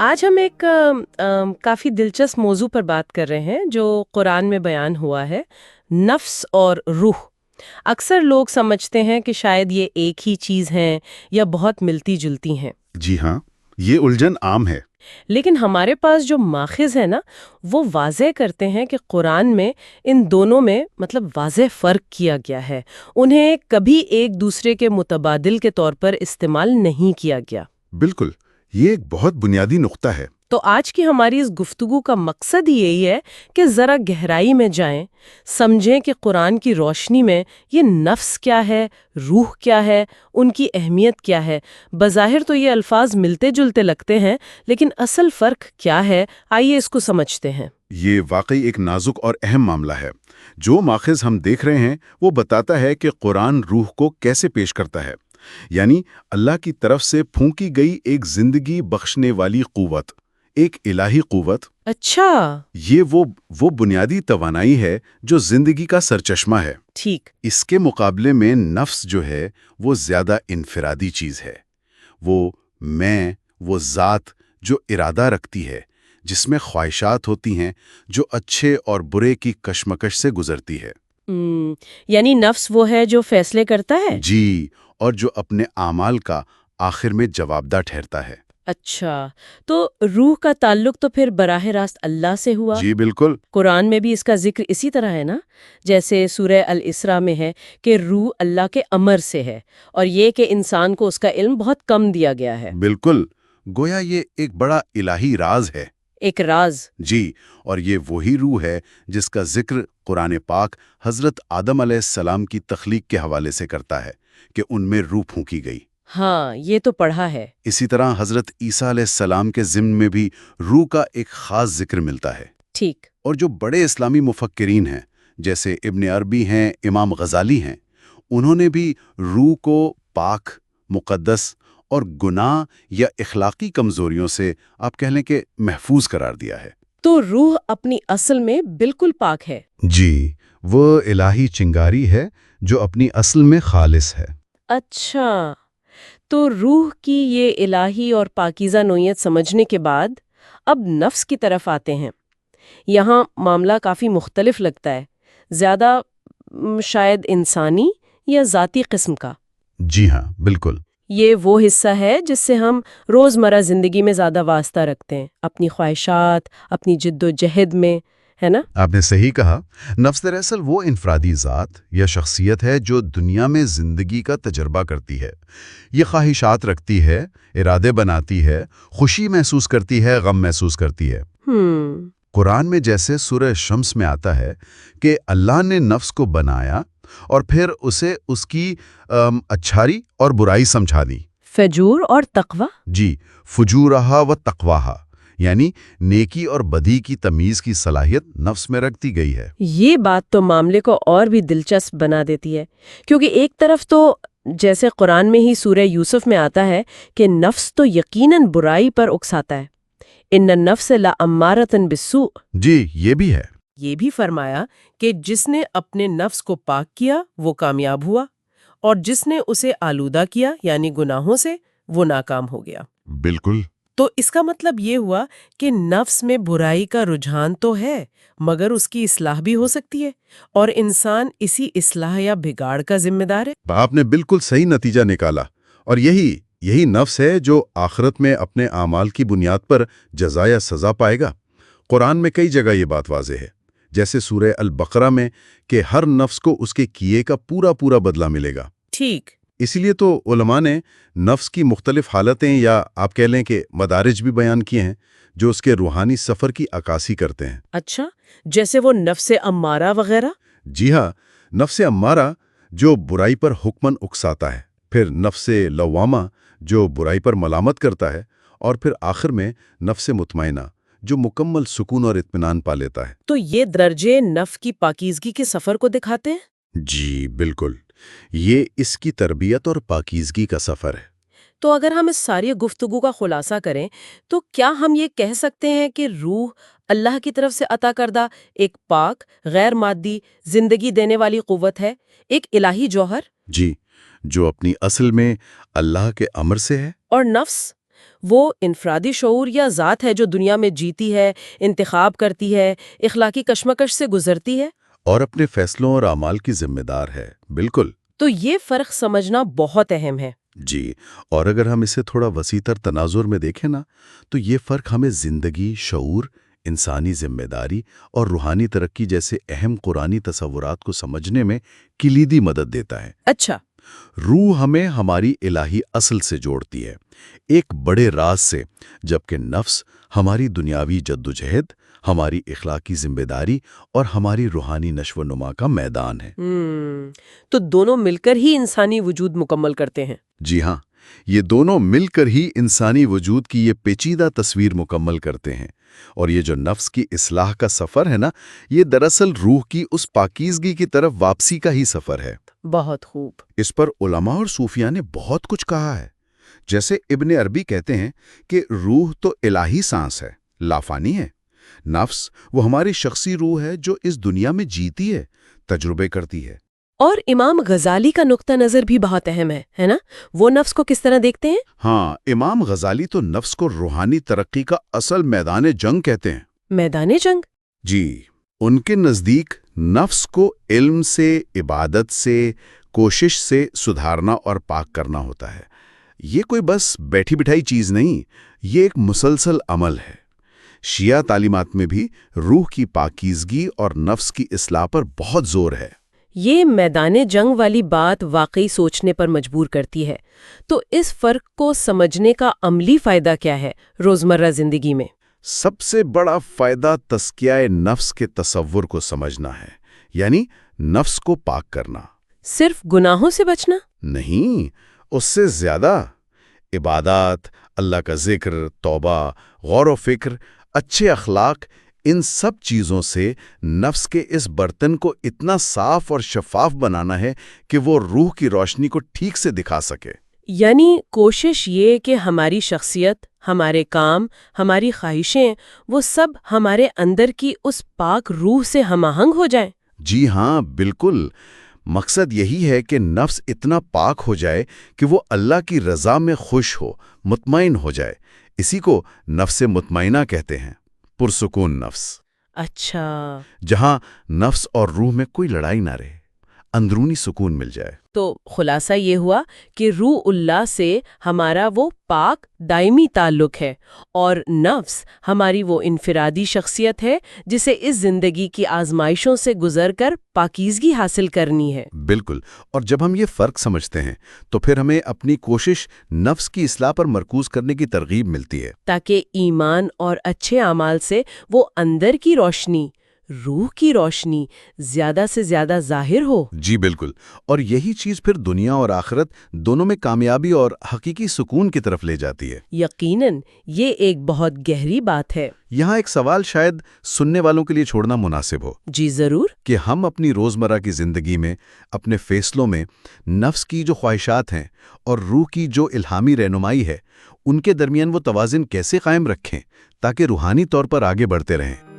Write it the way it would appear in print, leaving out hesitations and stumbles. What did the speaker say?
آج ہم ایک کافی دلچسپ موضوع پر بات کر رہے ہیں جو قرآن میں بیان ہوا ہے، نفس اور روح۔ اکثر لوگ سمجھتے ہیں کہ شاید یہ ایک ہی چیز ہیں یا بہت ملتی جلتی ہیں۔ جی ہاں، یہ الجھن عام ہے۔ لیکن ہمارے پاس جو ماخذ ہے نا، وہ واضح کرتے ہیں کہ قرآن میں ان دونوں میں واضح فرق کیا گیا ہے۔ انہیں کبھی ایک دوسرے کے متبادل کے طور پر استعمال نہیں کیا گیا۔ بالکل، یہ ایک بہت بنیادی نقطہ ہے۔ تو آج کی ہماری اس گفتگو کا مقصد ہی یہی ہے کہ ذرا گہرائی میں جائیں، سمجھیں کہ قرآن کی روشنی میں یہ نفس کیا ہے، روح کیا ہے، ان کی اہمیت کیا ہے۔ بظاہر تو یہ الفاظ ملتے جلتے لگتے ہیں، لیکن اصل فرق کیا ہے، آئیے اس کو سمجھتے ہیں۔ یہ واقعی ایک نازک اور اہم معاملہ ہے۔ جو ماخذ ہم دیکھ رہے ہیں وہ بتاتا ہے کہ قرآن روح کو کیسے پیش کرتا ہے، یعنی اللہ کی طرف سے پھونکی گئی ایک زندگی بخشنے والی قوت، ایک الہی قوت۔ اچھا، یہ وہ بنیادی توانائی ہے جو زندگی کا سرچشمہ ہے۔ ٹھیک۔ اس کے مقابلے میں نفس جو ہے وہ زیادہ انفرادی چیز ہے۔ وہ ذات جو ارادہ رکھتی ہے، جس میں خواہشات ہوتی ہیں، جو اچھے اور برے کی کشمکش سے گزرتی ہے۔ یعنی نفس وہ ہے جو فیصلے کرتا ہے؟ جی، اور جو اپنے اعمال کا آخر میں جوابدہ ٹھہرتا ہے۔ اچھا، تو روح کا تعلق تو پھر براہ راست اللہ سے ہوا؟ جی بالکل۔ قرآن میں بھی اس کا ذکر اسی طرح ہے نا، جیسے سورہ الاسراء میں ہے کہ روح اللہ کے امر سے ہے، اور یہ کہ انسان کو اس کا علم بہت کم دیا گیا ہے۔ بالکل، گویا یہ ایک بڑا الہی راز ہے۔ ایک راز؟ جی، اور یہ وہی روح ہے جس کا ذکر قرآن پاک حضرت آدم علیہ السلام کی تخلیق کے حوالے سے کرتا ہے کہ ان میں روح پھونکی گئی۔ ہاں، یہ تو پڑھا ہے۔ اسی طرح حضرت عیسیٰ علیہ السلام کے ضمن میں بھی روح کا ایک خاص ذکر ملتا ہے۔ ٹھیک۔ اور جو بڑے اسلامی مفکرین ہیں، جیسے ابن عربی ہیں، امام غزالی ہیں، انہوں نے بھی روح کو پاک، مقدس اور گناہ یا اخلاقی کمزوریوں سے آپ کہہ لیں کہ محفوظ قرار دیا ہے۔ تو روح اپنی اصل میں بالکل پاک ہے؟ جی، وہ الہی چنگاری ہے جو اپنی اصل میں خالص ہے۔ اچھا، تو روح کی یہ الہی اور پاکیزہ نوعیت سمجھنے کے بعد اب نفس کی طرف آتے ہیں۔ یہاں معاملہ کافی مختلف لگتا ہے، زیادہ شاید انسانی یا ذاتی قسم کا۔ جی ہاں، بالکل۔ یہ وہ حصہ ہے جس سے ہم روزمرہ زندگی میں زیادہ واسطہ رکھتے ہیں، اپنی خواہشات، اپنی جد و جہد میں، ہے نا؟ آپ نے صحیح کہا۔ نفس دراصل وہ انفرادی ذات یا شخصیت ہے جو دنیا میں زندگی کا تجربہ کرتی ہے۔ یہ خواہشات رکھتی ہے، ارادے بناتی ہے، خوشی محسوس کرتی ہے، غم محسوس کرتی ہے۔ قرآن میں جیسے سورہ شمس میں آتا ہے کہ اللہ نے نفس کو بنایا اور پھر اسے اس کی اچھائی اور برائی سمجھا دی۔ فجور اور تقوی؟ جی، فجورہا و تقواہا، یعنی نیکی اور بدی کی تمیز کی صلاحیت نفس میں رکھ دی گئی ہے۔ یہ بات تو معاملے کو اور بھی دلچسپ بنا دیتی ہے، کیونکہ ایک طرف تو جیسے قرآن میں ہی سورہ یوسف میں آتا ہے کہ نفس تو یقیناً برائی پر اکساتا ہے، ان النفس لامارۃ بالسوء۔ جی، یہ بھی ہے۔ یہ بھی فرمایا کہ جس نے اپنے نفس کو پاک کیا وہ کامیاب ہوا، اور جس نے اسے آلودہ کیا یعنی گناہوں سے، وہ ناکام ہو گیا۔ بالکل۔ تو اس کا مطلب یہ ہوا کہ نفس میں برائی کا رجحان تو ہے، مگر اس کی اصلاح بھی ہو سکتی ہے، اور انسان اسی اصلاح یا بگاڑ کا ذمہ دار ہے۔ آپ نے بالکل صحیح نتیجہ نکالا، اور یہی نفس ہے جو آخرت میں اپنے اعمال کی بنیاد پر جزا یا سزا پائے گا۔ قرآن میں کئی جگہ یہ بات واضح ہے، جیسے سورہ البقرہ میں کہ ہر نفس کو اس کے کیے کا پورا بدلہ ملے گا۔ ٹھیک۔ اسی لیے تو علماء نے نفس کی مختلف حالتیں یا آپ کہہ لیں کہ مدارج بھی بیان کیے ہیں جو اس کے روحانی سفر کی عکاسی کرتے ہیں۔ اچھا، جیسے وہ نفس امارہ وغیرہ؟ جی ہاں، نفس امارہ جو برائی پر حکمن اکساتا ہے، پھر نفس لوامہ جو برائی پر ملامت کرتا ہے، اور پھر آخر میں نفس مطمئنہ جو مکمل سکون اور اطمینان پا لیتا ہے۔ تو یہ درجے نفس کی پاکیزگی کے سفر کو دکھاتے ہیں؟ جی بالکل، یہ اس کی تربیت اور پاکیزگی کا سفر ہے۔ تو اگر ہم اس ساری گفتگو کا خلاصہ کریں تو کیا ہم یہ کہہ سکتے ہیں کہ روح اللہ کی طرف سے عطا کردہ ایک پاک، غیر مادی، زندگی دینے والی قوت ہے، ایک الہی جوہر؟ جی، جو اپنی اصل میں اللہ کے امر سے ہے۔ اور نفس وہ انفرادی شعور یا ذات ہے جو دنیا میں جیتی ہے، انتخاب کرتی ہے، اخلاقی کشمکش سے گزرتی ہے؟ اور اپنے فیصلوں اور اعمال کی ذمہ دار ہے، بالکل۔ تو یہ فرق سمجھنا بہت اہم ہے۔ جی، اور اگر ہم اسے تھوڑا وسیع تر تناظر میں دیکھیں نا، تو یہ فرق ہمیں زندگی، شعور، انسانی ذمہ داری اور روحانی ترقی جیسے اہم قرآنی تصورات کو سمجھنے میں کلیدی مدد دیتا ہے۔ اچھا۔ روح ہمیں ہماری الہی اصل سے جوڑتی ہے، ایک بڑے راز سے، جبکہ نفس ہماری دنیاوی جدوجہد، ہماری اخلاقی ذمہ داری اور ہماری روحانی نشو و نما کا میدان ہے۔ تو دونوں مل کر ہی انسانی وجود مکمل کرتے ہیں۔ جی ہاں، یہ دونوں مل کر ہی انسانی وجود کی یہ پیچیدہ تصویر مکمل کرتے ہیں، اور یہ جو نفس کی اصلاح کا سفر ہے نا، یہ دراصل روح کی اس پاکیزگی کی طرف واپسی کا ہی سفر ہے۔ بہت خوب۔ اس پر علماء اور صوفیاء نے بہت کچھ کہا ہے۔ جیسے ابن عربی کہتے ہیں کہ روح تو الہی سانس ہے، لافانی ہے۔ نفس وہ ہماری شخصی روح ہے جو اس دنیا میں جیتی ہے، تجربے کرتی ہے۔ اور امام غزالی کا نقطہ نظر بھی بہت اہم ہے نا؟ وہ نفس کو کس طرح دیکھتے ہیں؟ ہاں، امام غزالی تو نفس کو روحانی ترقی کا اصل میدان جنگ کہتے ہیں۔ میدان جنگ؟ جی، ان کے نزدیک نفس کو علم سے، عبادت سے، کوشش سے سدھارنا اور پاک کرنا ہوتا ہے۔ یہ کوئی بس بیٹھی بٹھائی چیز نہیں، یہ ایک مسلسل عمل ہے۔ شیعہ تعلیمات میں بھی روح کی پاکیزگی اور نفس کی اصلاح پر بہت زور ہے۔ یہ میدان جنگ والی بات واقعی سوچنے پر مجبور کرتی ہے۔ تو اس فرق کو سمجھنے کا عملی فائدہ کیا ہے روزمرہ زندگی میں؟ سب سے بڑا فائدہ تزکیہ نفس کے تصور کو سمجھنا ہے، یعنی نفس کو پاک کرنا۔ صرف گناہوں سے بچنا؟ نہیں، اس سے زیادہ۔ عبادات، اللہ کا ذکر، توبہ، غور و فکر، اچھے اخلاق، ان سب چیزوں سے نفس کے اس برتن کو اتنا صاف اور شفاف بنانا ہے کہ وہ روح کی روشنی کو ٹھیک سے دکھا سکے۔ یعنی کوشش یہ کہ ہماری شخصیت، ہمارے کام، ہماری خواہشیں، وہ سب ہمارے اندر کی اس پاک روح سے ہم آہنگ ہو جائیں۔ جی ہاں، بالکل۔ مقصد یہی ہے کہ نفس اتنا پاک ہو جائے کہ وہ اللہ کی رضا میں خوش ہو، مطمئن ہو جائے۔ اسی کو نفس مطمئنہ کہتے ہیں، پرسکون نفس۔ اچھا۔ جہاں نفس اور روح میں کوئی لڑائی نہ رہے، اندرونی سکون مل جائے۔ تو خلاصہ یہ ہوا کہ روح اللہ سے ہمارا وہ پاک دائمی تعلق ہے، اور نفس ہماری وہ انفرادی شخصیت ہے جسے اس زندگی کی آزمائشوں سے گزر کر پاکیزگی حاصل کرنی ہے۔ بالکل، اور جب ہم یہ فرق سمجھتے ہیں تو پھر ہمیں اپنی کوشش نفس کی اصلاح پر مرکوز کرنے کی ترغیب ملتی ہے، تاکہ ایمان اور اچھے اعمال سے وہ اندر کی روشنی، روح کی روشنی زیادہ سے زیادہ ظاہر ہو۔ جی بالکل، اور یہی چیز پھر دنیا اور آخرت دونوں میں کامیابی اور حقیقی سکون کی طرف لے جاتی ہے۔ یقیناً یہ ایک بہت گہری بات ہے۔ یہاں ایک سوال شاید سننے والوں کے لیے چھوڑنا مناسب ہو۔ جی ضرور۔ کہ ہم اپنی روزمرہ کی زندگی میں، اپنے فیصلوں میں، نفس کی جو خواہشات ہیں اور روح کی جو الہامی رہنمائی ہے، ان کے درمیان وہ توازن کیسے قائم رکھیں تاکہ روحانی طور پر آگے بڑھتے رہیں۔